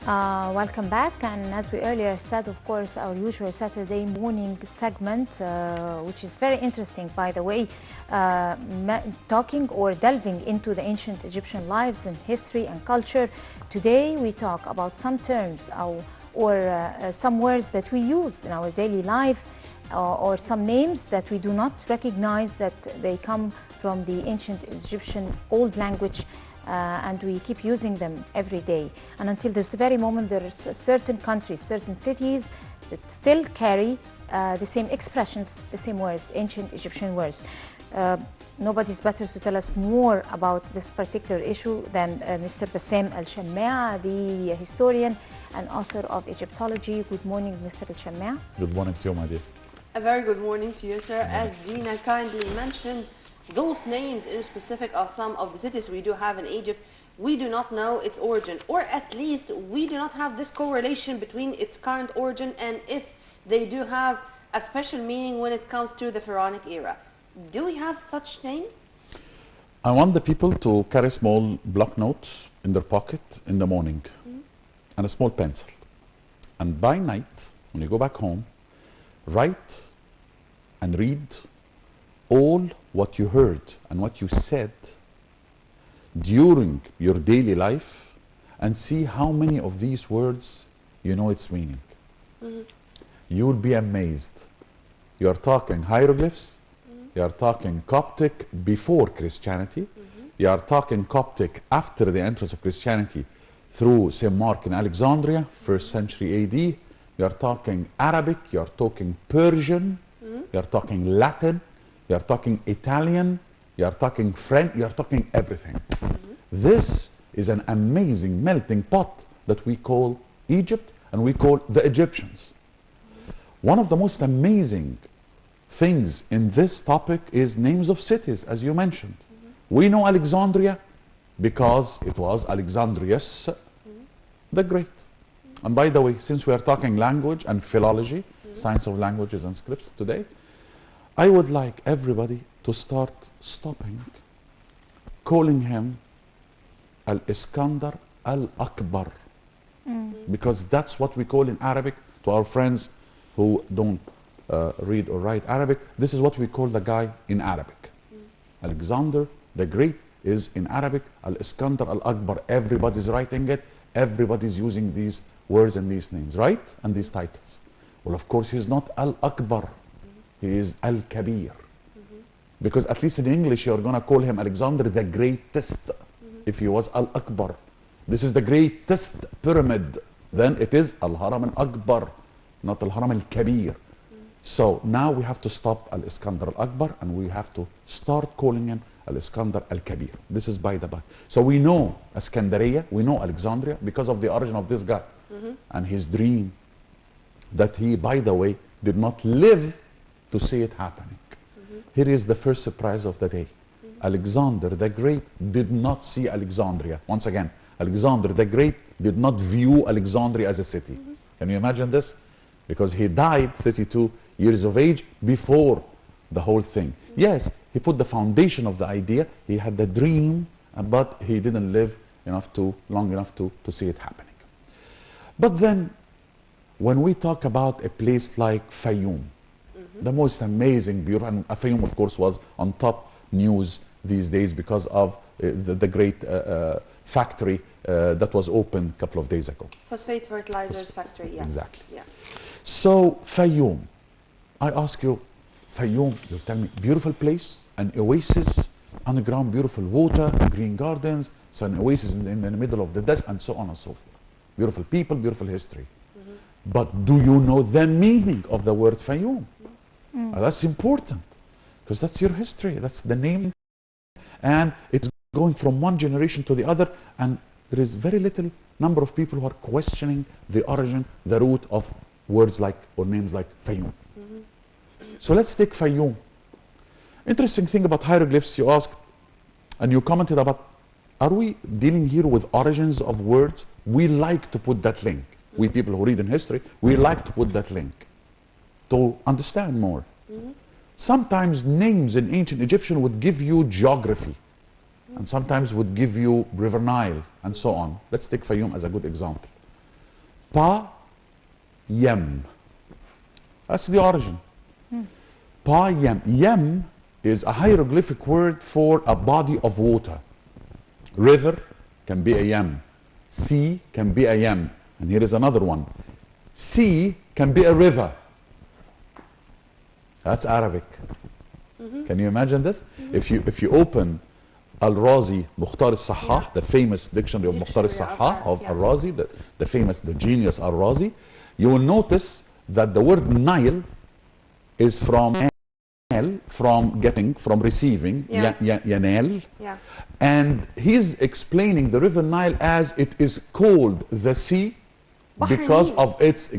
Welcome back, and as we earlier said, of course, our usual Saturday morning segment, which is very interesting, by the way, talking or delving into the ancient Egyptian lives and history and culture. Today we talk about some terms or some words that we use in our daily life, or some names that we do not recognize that they come from the ancient Egyptian old language. And we keep using them every day. And until this very moment, there are certain countries, certain cities that still carry the same expressions, the same words, ancient Egyptian words. Nobody's better to tell us more about this particular issue than Mr. Bassam Al-Shammaa, the historian and author of Egyptology. Good morning, Mr. Al-Shammaa. Good morning to you, my dear. A very good morning to you, sir. As Dina kindly mentioned, those names in specific of some of the cities we do have in Egypt, we do not know its origin, or at least we do not have this correlation between its current origin and if they do have a special meaning when it comes to the pharaonic era. Do we have such names? I want the people to carry small block notes in their pocket in the morning and a small pencil. And by night, when you go back home, write and read all what you heard and what you said during your daily life and see how many of these words you know its meaning. You'll be amazed. You're talking hieroglyphs, you're talking Coptic before Christianity, you're talking Coptic after the entrance of Christianity through St. Mark in Alexandria, 1st century AD, you're talking Arabic, you're talking Persian, you're talking Latin, you're talking Italian, you're talking French, you're talking everything. This is an amazing melting pot that we call Egypt and we call the Egyptians. One of the most amazing things in this topic is names of cities, as you mentioned. We know Alexandria because it was Alexandrius the Great. And by the way, since we are talking language and philology, science of languages and scripts today, I would like everybody to start stopping calling him Al-Iskandar Al-Akbar, because that's what we call in Arabic to our friends who don't read or write Arabic. This is what we call the guy in Arabic. Alexander the Great is in Arabic Al-Iskandar Al-Akbar. Everybody's writing it, everybody's using these words and these names, right? And these titles. Well, of course, he's not Al-Akbar. He is Al-Kabir. Because at least in English, you're going to call him Alexander the Greatest. If he was Al-Akbar. This is the greatest pyramid. Then it is Al-Haram Al-Akbar, not Al-Haram Al-Kabir. So now we have to stop Al-Iskandar Al-Akbar and we have to start calling him Al-Iskandar Al-Kabir. This is by the by. So we know Iskandariya, we know Alexandria because of the origin of this guy and his dream that he, by the way, did not live to see it happening. Here is the first surprise of the day. Alexander the Great did not see Alexandria. Once again, Alexander the Great did not view Alexandria as a city. Can you imagine this? Because he died 32 years of age before the whole thing. Yes, he put the foundation of the idea. He had the dream, but he didn't live long enough to see it happening. But then, when we talk about a place like Fayoum, the most amazing, beautiful, and Fayoum, of course, was on top news these days because of the great factory that was opened a couple of days ago. Phosphate fertilizers factory, yeah. Exactly. Yeah. So, Fayoum, I ask you, Fayoum, you tell me, beautiful place, an oasis, underground, beautiful water, green gardens, it's an oasis in the middle of the desert, and so on and so forth. Beautiful people, beautiful history. But do you know the meaning of the word Fayoum? That's important, because that's your history, that's the name, and it's going from one generation to the other, and there is very little number of people who are questioning the origin, the root of words like, or names like Fayoum. So let's take Fayoum. Interesting thing about hieroglyphs, you asked, and you commented about, are we dealing here with origins of words? We like to put that link. We people who read in history, we like to put that link to understand more. Sometimes names in ancient Egyptian would give you geography and sometimes would give you River Nile and so on. Let's take Fayoum as a good example. Pa Yem. That's the origin. Pa Yem. Yem is a hieroglyphic word for a body of water. River can be a Yem. Sea can be a Yem. And here is another one. Sea can be a river. That's Arabic. Can you imagine this? If you open Al-Razi Mukhtar al-Sahah, the famous dictionary of Mukhtar al-Sahah of Al-Razi, the famous, the genius Al-Razi, you will notice that the word Nile is from Nile, from receiving, Yanel. Yeah. And he's explaining the river Nile as it is called the sea because of its,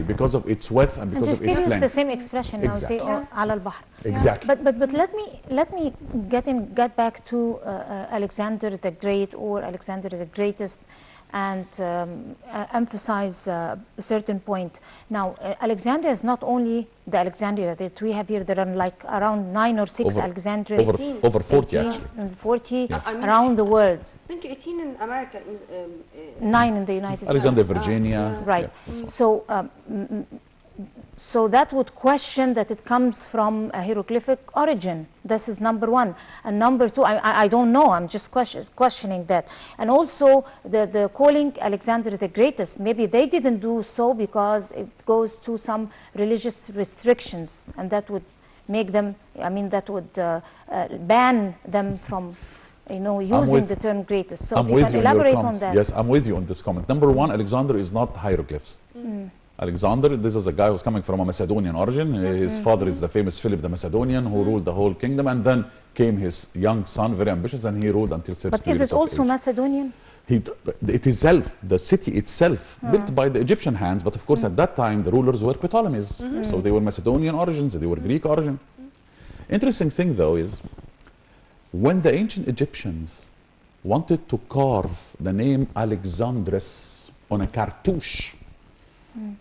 because of its width and because of its length. Use the same expression now, say, على البحر. Exactly. But let me get back to Alexander the Great or Alexander the Greatest, and emphasize a certain point. Now, Alexandria is not only the Alexandria that we have here. There are like around 9 or 6 Alexandrias. Over 40 actually. 40 around the world. I think 18 in America. 9 in the United States. Alexandria, Virginia. Right. So, so that would question that it comes from a hieroglyphic origin. This is number one. And number two, I don't know, I'm just questioning that. And also the calling Alexander the Greatest, maybe they didn't do so because it goes to some religious restrictions, and that would make them, I mean, that would ban them from, you know, using the term greatest. So if you can elaborate on that. Yes, I'm with you on this comment. Number one, Alexander is not hieroglyphs. Alexander, this is a guy who's coming from a Macedonian origin. His father is the famous Philip the Macedonian, who ruled the whole kingdom, and then came his young son, very ambitious, and he ruled until 30 years of age. But is it also Macedonian? It is the city itself, built by the Egyptian hands, but of course at that time the rulers were Ptolemies, so they were Macedonian origins, they were Greek origin. Interesting thing though is, when the ancient Egyptians wanted to carve the name Alexandros on a cartouche,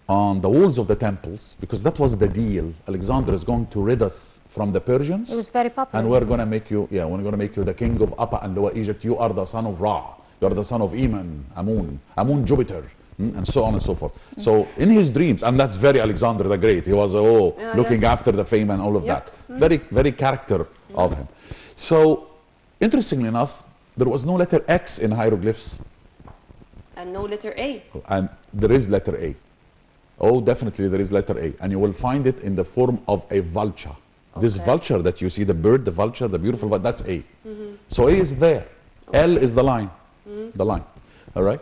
on the walls of the temples, because that was the deal. Alexander is going to rid us from the Persians. It was very popular. And we're going to make you, we're going to make you the king of Upper and Lower Egypt. You are the son of Ra. You are the son of Amun, Jupiter, and so on and so forth. So in his dreams, and that's very Alexander the Great. He was looking after the fame and all of that. Very, very character of him. So interestingly enough, there was no letter X in hieroglyphs. And no letter A. And there is letter A. Oh, definitely there is letter A. And you will find it in the form of a vulture. Okay. This vulture that you see, the bird, the vulture, the beautiful, that's A. So A is there. Okay. L is the line. The line. All right?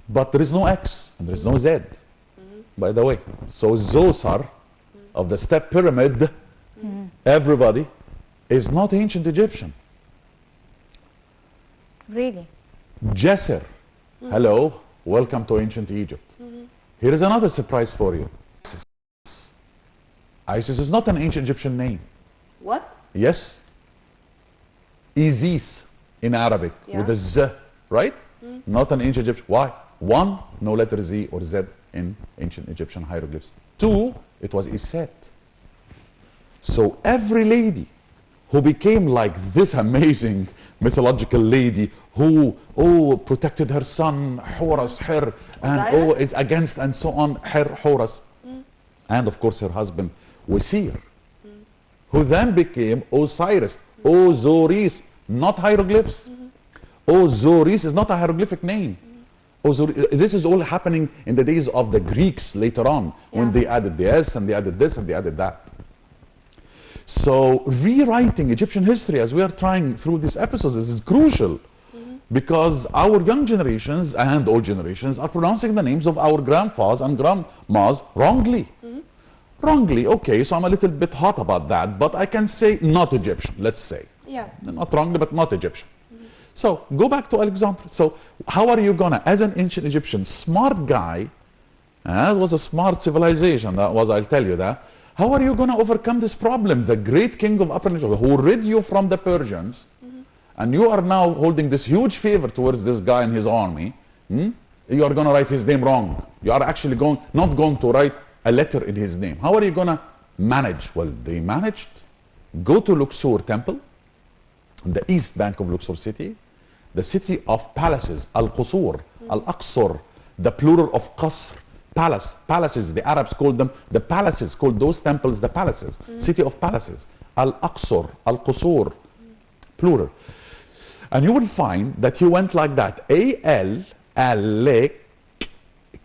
But there is no X and there is no Z, by the way. So Zoser of the step pyramid, everybody, is not ancient Egyptian. Really? Djesser, hello, welcome to ancient Egypt. Here is another surprise for you. Isis is not an ancient Egyptian name. What? Yes. Isis in Arabic with a Z, right? Not an ancient Egyptian. Why? One, no letter Z or Z in ancient Egyptian hieroglyphs. Two, it was Iset. So every lady who became like this amazing mythological lady who protected her son Horus, her, and is against and so on, her Horus, and of course her husband Wasir, who then became Osiris, Osiris, not hieroglyphs. Osiris is not a hieroglyphic name. This is all happening in the days of the Greeks later on, when they added the S and they added this and they added that. So rewriting Egyptian history, as we are trying through these episodes, is crucial, because our young generations and old generations are pronouncing the names of our grandfathers and grandmas wrongly. Wrongly, okay, so I'm a little bit hot about that, but I can say not Egyptian, let's say. Yeah. Not wrongly, but not Egyptian. So go back to Alexander. So how are you gonna, as an ancient Egyptian, smart guy, it was a smart civilization, that was, I'll tell you that, how are you going to overcome this problem? The great king of Upper Egypt who rid you from the Persians, and you are now holding this huge favor towards this guy and his army, you are going to write his name wrong. You are actually not going to write a letter in his name. How are you going to manage? Well, they managed. Go to Luxor temple, on the east bank of Luxor city, the city of palaces, Al-Qusur, Al-Aqsur, the plural of Qasr, palaces. The Arabs called them the palaces, called those temples the palaces. City of palaces. Al-Aqsar, Al-Qusur, plural. And you will find that he went like that. A-L,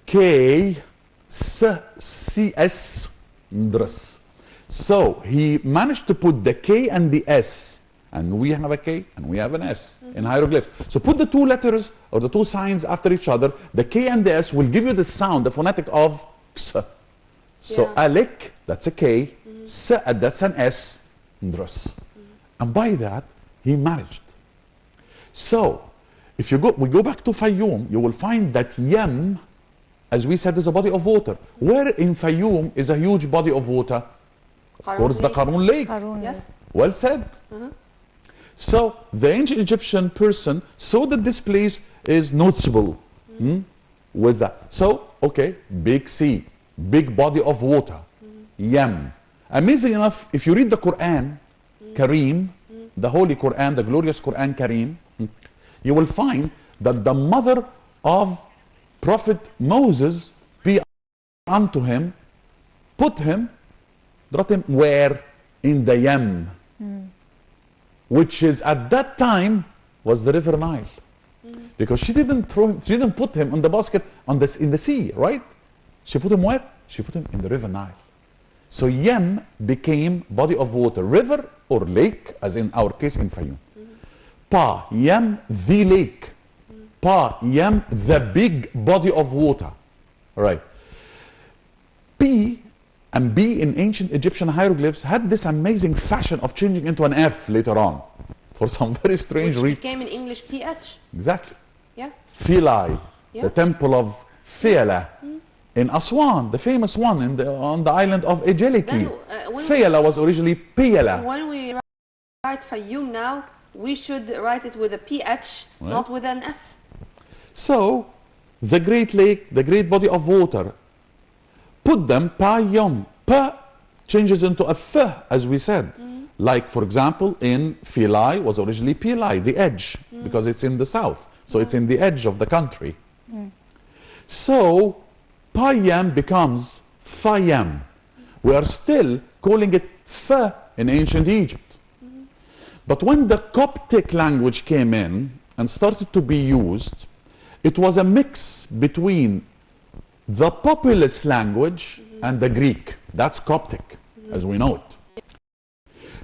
K, C-S, Dras. So he managed to put the K and the S, and we have a K and we have an S in hieroglyphs. So put the two letters or the two signs after each other. The K and the S will give you the sound, the phonetic of Ks. So Alik, that's a K, Sa'ad, that's an S, Dras. And by that, he managed. So, if we go back to Fayoum, you will find that Yem, as we said, is a body of water. Where in Fayoum is a huge body of water? Of course, the Qarun Lake. Yes. Well said. So, the ancient Egyptian person saw that this place is noticeable with that. So, okay, big sea, big body of water, Yem. Amazing enough, if you read the Quran, Kareem, the Holy Quran, the glorious Quran Kareem, you will find that the mother of Prophet Moses, be unto him, brought him where? In the Yem, which is at that time was the river Nile, because she didn't put him in the basket in the sea, right? She put him where? She put him in the river Nile. So Yem became body of water, river or lake, as in our case in Fayoum. Pa, Yem, the lake. Pa, Yem, the big body of water. All right. P and B in ancient Egyptian hieroglyphs had this amazing fashion of changing into an F later on for some very strange reason. Which became in English PH. Exactly. Yeah. Philae, the temple of Philae. In Aswan, the famous one on the island of Ejeliki. Philae was originally Piela. When we write Fayoum now, we should write it with a PH, not with an F. So, the great lake, the great body of water, put them Pa-Yom. Pa changes into a F, as we said. Like, for example, in Philae was originally Pilai, the edge, because it's in the south. So it's in the edge of the country. So, Pa-Yam becomes Fayam. We are still calling it Fa in ancient Egypt. But when the Coptic language came in and started to be used, it was a mix between the populous language and the Greek. That's Coptic, as we know it.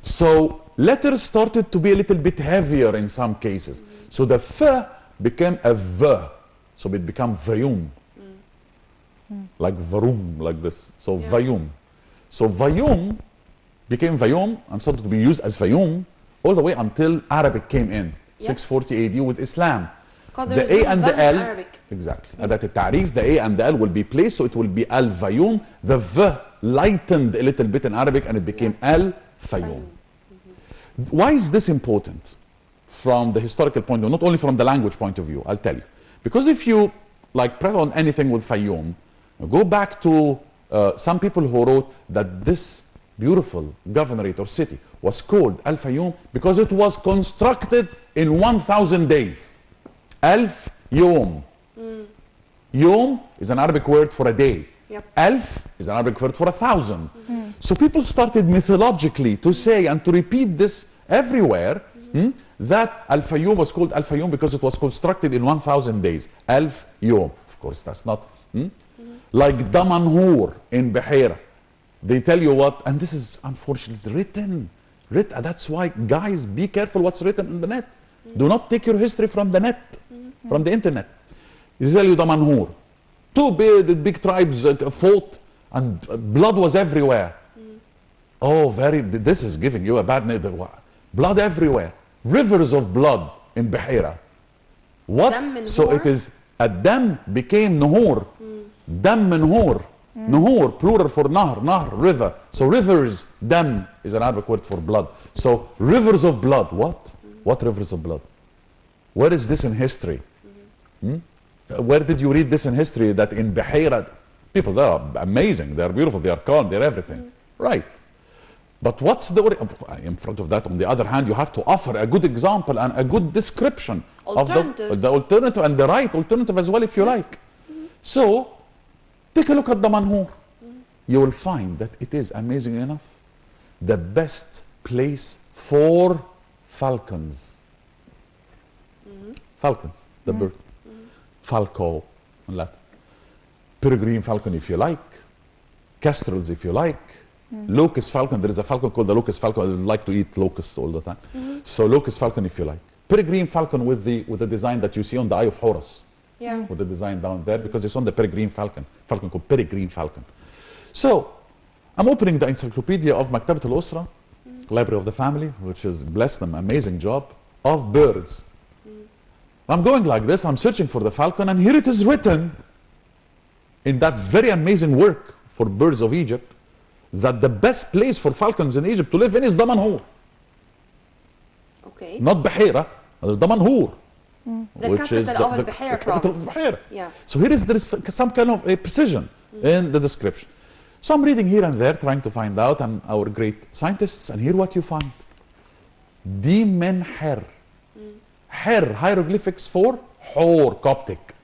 So letters started to be a little bit heavier in some cases. So the F became a V. So it became Vayum. Like Varum, like this. So Vayum. So Vayum became Vayum and started to be used as Vayum all the way until Arabic came in, 640 AD with Islam. The A and the L, exactly. At the ta'rif, the A and the L will be placed, so it will be Al-Vayum. The V lightened a little bit in Arabic and it became Al-Fayum. Why is this important from the historical point of view, not only from the language point of view? I'll tell you. Because if you like press on anything with Fayum, go back to some people who wrote that this beautiful governorate or city was called Al-Fayum because it was constructed in 1,000 days. Alf Yom. Yom is an Arabic word for a day. Alf is an Arabic word for 1,000. So people started mythologically to say and to repeat this everywhere, that Al-Fayum was called Al-Fayum because it was constructed in 1,000 days. Alf Yom. Of course, that's not... Like Damanhur in Bahira. They tell you what, and this is unfortunately written. That's why, guys, be careful what's written in the net. Do not take your history from the net, from the internet. They tell you Damanhur. Two big tribes fought and blood was everywhere. Oh, this is giving you a bad name. Blood everywhere. Rivers of blood in Bahira. What? So it is, Ad-Dam became Nuhur. Dam and Hur. Nuhur, plural for Nahr, river. So rivers, Dam is an Arabic word for blood. So rivers of blood, what? What rivers of blood? Where is this in history? Where did you read this in history that in Bahira, people, they are amazing, they are beautiful, they are calm, they are everything. Right. But what's the, in front of that, on the other hand, you have to offer a good example and a good description of the alternative and the right alternative as well, if you like. So, Take a look at the Manhur. You will find that it is, amazing enough, the best place for falcons. Falcons, the bird. Falco, and that. Peregrine falcon, if you like. Kestrels, if you like. Locust falcon, there is a falcon called the locust falcon. I like to eat locusts all the time. So locust falcon, if you like. Peregrine falcon with the design that you see on the Eye of Horus. Yeah. With the design down there, because it's on the peregrine falcon. Falcon called peregrine falcon. So, I'm opening the encyclopedia of Maktabat al-Usra, Library of the Family, which is, bless them, amazing job, of birds. I'm going like this, I'm searching for the falcon, and here it is written in that very amazing work for birds of Egypt, that the best place for falcons in Egypt to live in is the Manhur. Okay. Not Bahira, the Manhur. The Which is capital of the Bahir province. Bahir. Yeah. So there is some kind of a precision in the description. So I'm reading here and there, trying to find out, and our great scientists, and here what you find. Di men her. Her, hieroglyphics for Hor, Coptic.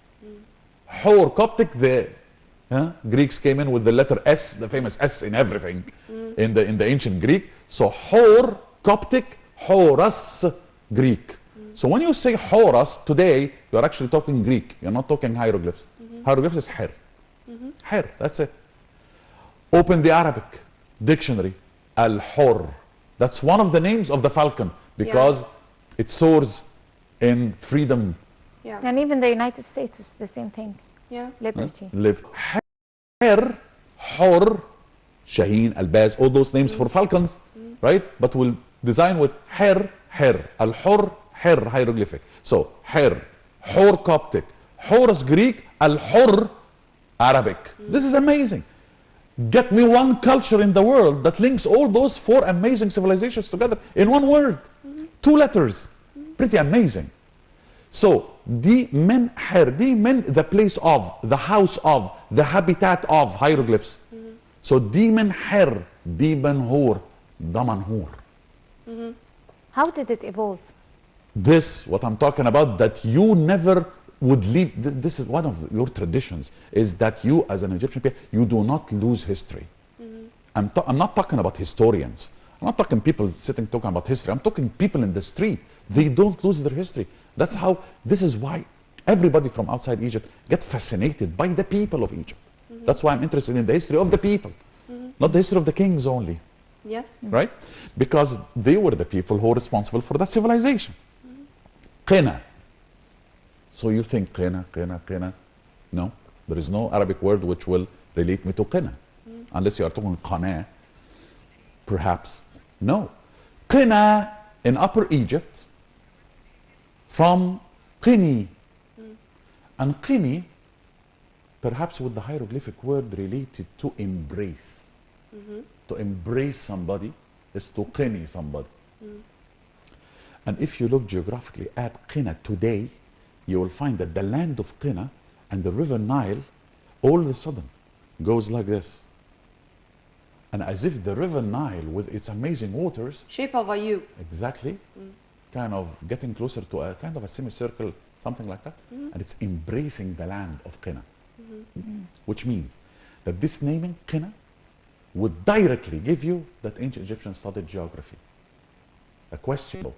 Hor, Coptic, the Greeks came in with the letter S, the famous S in everything, in the ancient Greek. So Hor, Coptic, Horus, Greek. So when you say Horus today, you're actually talking Greek. You're not talking hieroglyphs. Hieroglyphs is Her. Her, that's it. Open the Arabic dictionary. Al-Hor. That's one of the names of the falcon, because it soars in freedom. Yeah. And even the United States is the same thing. Yeah. Liberty. Her, Hor, Shaheen, Albaz, all those names for falcons, right? But we'll design with Her, Al-Hor, Her, hieroglyphic. So, Her, Hor, Coptic, Horus, Greek, Al-Hor, Arabic. This is amazing. Get me one culture in the world that links all those four amazing civilizations together in one word. 2 letters. Pretty amazing. So, Di men her, Di men the place of, the house of, the habitat of hieroglyphs. So, Di men her, Di ben hur, Damanhur. How did it evolve? This, what I'm talking about, that you never would leave. This is one of your traditions, is that you, as an Egyptian people, you do not lose history. I'm not talking about historians. I'm not talking people sitting talking about history. I'm talking people in the street. They don't lose their history. That's how, this is why everybody from outside Egypt get fascinated by the people of Egypt. That's why I'm interested in the history of the people, not the history of the kings only. Yes. Right? Because they were the people who were responsible for that civilization. Qina. So you think Qina. No, there is no Arabic word which will relate me to Qina. Unless you are talking Qana, perhaps. No. Qina in Upper Egypt from Qini. And Qini, perhaps with the hieroglyphic word related to embrace. To embrace somebody is to Qini somebody. And if you look geographically at Qina today, you will find that the land of Qina and the river Nile all of a sudden goes like this. And as if the river Nile with its amazing waters, Shape of a U. exactly, kind of getting closer to a kind of a semicircle, something like that, and it's embracing the land of Qina. Which means that this naming, Qina, would directly give you that ancient Egyptians studied geography. A question: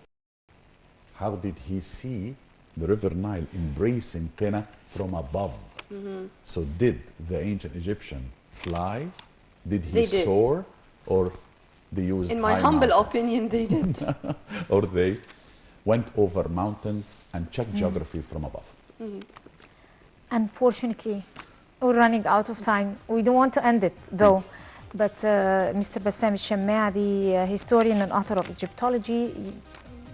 how did he see the river Nile embracing Qina from above? So did the ancient Egyptian fly? Did he soar? Or they used In my humble opinion, they did. or they went over mountains and checked geography from above? Unfortunately, we're running out of time. We don't want to end it, though. But Mr. Bassam Shammaa, the historian and author of Egyptology,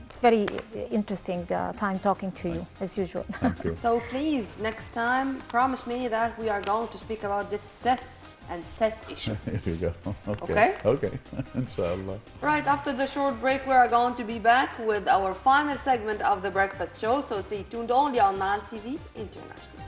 it's very interesting time talking to you, as usual. Thank you. So please, next time, promise me that we are going to speak about this Seth and Set issue. Here you go. Okay? Okay. Inshallah. Right after the short break, we are going to be back with our final segment of the breakfast show. So stay tuned only on Nile TV International.